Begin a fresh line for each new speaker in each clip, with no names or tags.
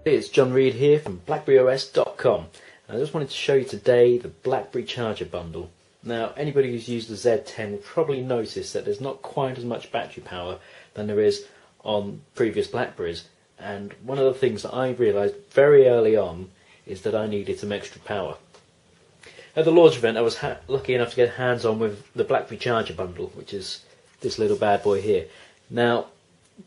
Hey, it's John Reed here from BlackberryOS.com. I just wanted to show you today the BlackBerry Charger Bundle. Now, anybody who's used the Z10 will probably notice that there's not quite as much battery power than there is on previous Blackberries. And one of the things that I realised very early on is that I needed some extra power. At the launch event, I was lucky enough to get hands-on with the BlackBerry Charger Bundle, which is this little bad boy here. Now,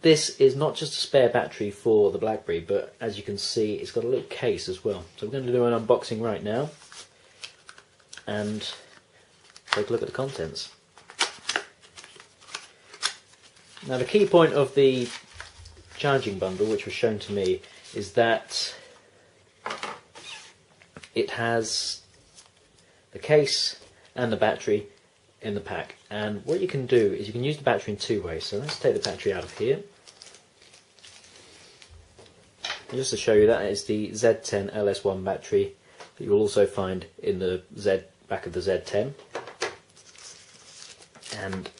this is not just a spare battery for the BlackBerry, but as you can see, it's got a little case as well. So we're going to do an unboxing right now and take a look at the contents. Now, the key point of the charging bundle, which was shown to me, is that it has the case and the battery in the pack, and what you can do is you can use the battery in two ways. So let's take the battery out of here, and just to show you, that is the Z10 LS1 battery that you'll also find in the back of the Z10, and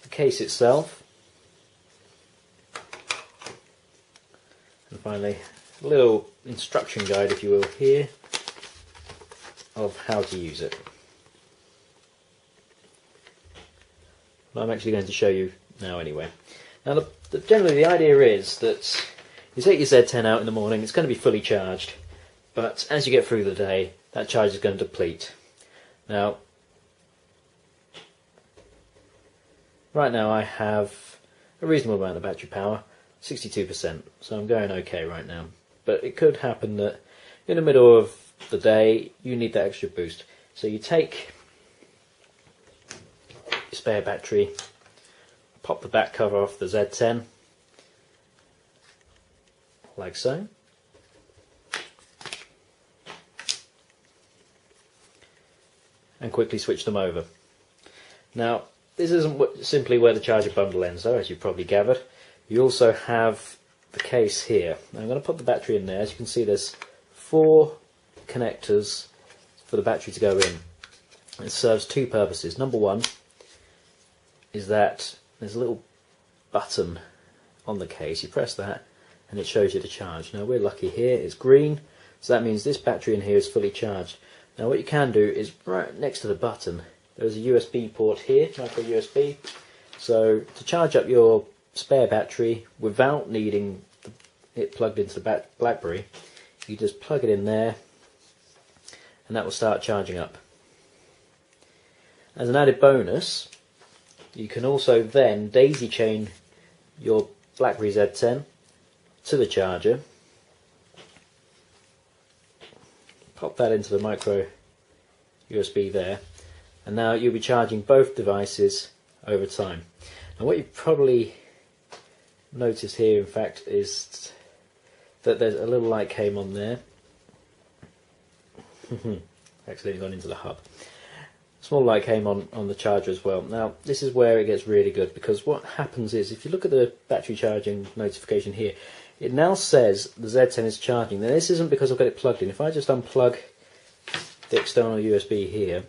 the case itself. And finally, a little instruction guide, if you will, here of how to use it. Well, I'm actually going to show you now anyway. Now, generally the idea is that you take your Z10 out in the morning, it's going to be fully charged, but as you get through the day, that charge is going to deplete. Now, right now I have a reasonable amount of battery power, 62%, so I'm going okay right now. But it could happen that in the middle of the day you need that extra boost. So you take your spare battery, pop the back cover off the Z10, like so. And quickly switch them over. Now, this isn't simply where the charger bundle ends though, as you've probably gathered. You also have the case here. Now I'm going to put the battery in there. As you can see, there's 4 connectors for the battery to go in. It serves 2 purposes. Number one is that there's a little button on the case. You press that and it shows you the charge. Now we're lucky here, it's green, so that means this battery in here is fully charged. Now what you can do is right next to the button there's a USB port here, micro USB. So to charge up your spare battery without needing it plugged into the BlackBerry, you just plug it in there and that will start charging up. As an added bonus, you can also then daisy chain your BlackBerry Z10 to the charger, pop that into the micro USB there, and now you'll be charging both devices over time. And what you probably notice here, in fact, is that there's a little light came on there. Accidentally gone into the hub. Small light came on the charger as well. Now this is where it gets really good, because what happens is, if you look at the battery charging notification here, it now says the Z10 is charging. Now this isn't because I've got it plugged in. If I just unplug the external USB here,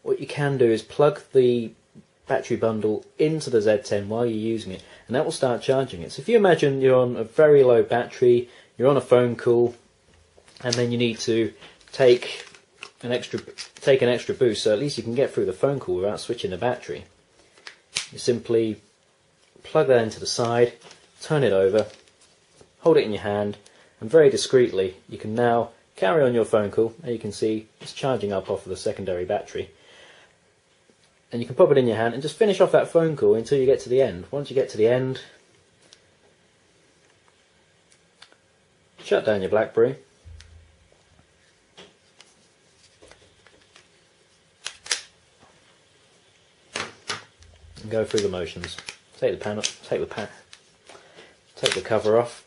what you can do is plug the battery bundle into the Z10 while you're using it, and that will start charging it. So if you imagine you're on a very low battery, you're on a phone call, and then you need to take an extra boost, so at least you can get through the phone call without switching the battery. You simply plug that into the side, turn it over, hold it in your hand, and very discreetly you can now carry on your phone call. And you can see it's charging up off of the secondary battery. And you can pop it in your hand and just finish off that phone call until you get to the end. Once you get to the end, shut down your BlackBerry, and go through the motions. Take the panel, take the cover off.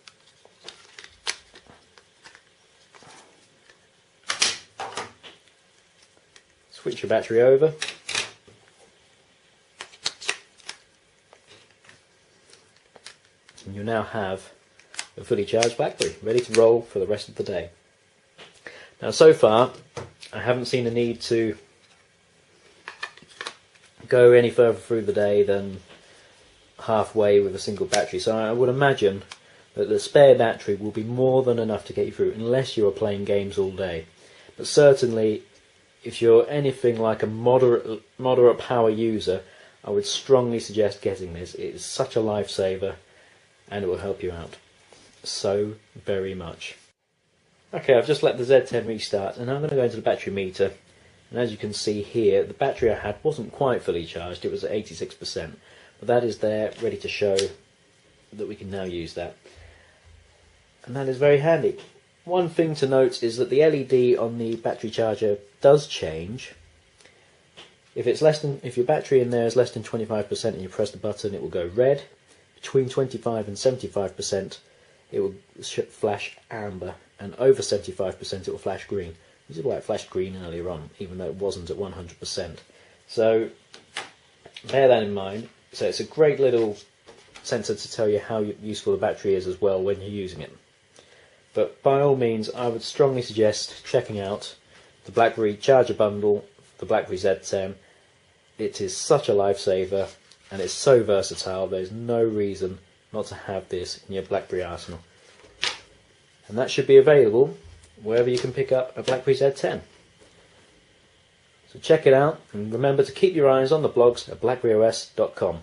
Switch your battery over. And you now have a fully charged BlackBerry ready to roll for the rest of the day. Now so far I haven't seen a need to go any further through the day than halfway with a single battery, so I would imagine that the spare battery will be more than enough to get you through, unless you are playing games all day. But certainly, if you're anything like a moderate power user, I would strongly suggest getting this. It is such a lifesaver, and it will help you out so very much. Okay, I've just let the Z10 restart, and I'm going to go into the battery meter. And as you can see here, the battery I had wasn't quite fully charged, it was at 86%. But that is there, ready to show that we can now use that. And that is very handy. One thing to note is that the LED on the battery charger does change. If your battery in there is less than 25% and you press the button, it will go red. Between 25 and 75%, it will flash amber, and over 75% it will flash green. This is why it flashed green earlier on, even though it wasn't at 100%. So bear that in mind. So it's a great little sensor to tell you how useful the battery is as well when you're using it. But by all means, I would strongly suggest checking out the BlackBerry Charger Bundle, the BlackBerry Z10. It is such a lifesaver, and it's so versatile. There's no reason not to have this in your BlackBerry arsenal. And that should be available wherever you can pick up a BlackBerry Z10. So check it out, and remember to keep your eyes on the blogs at blackberryos.com.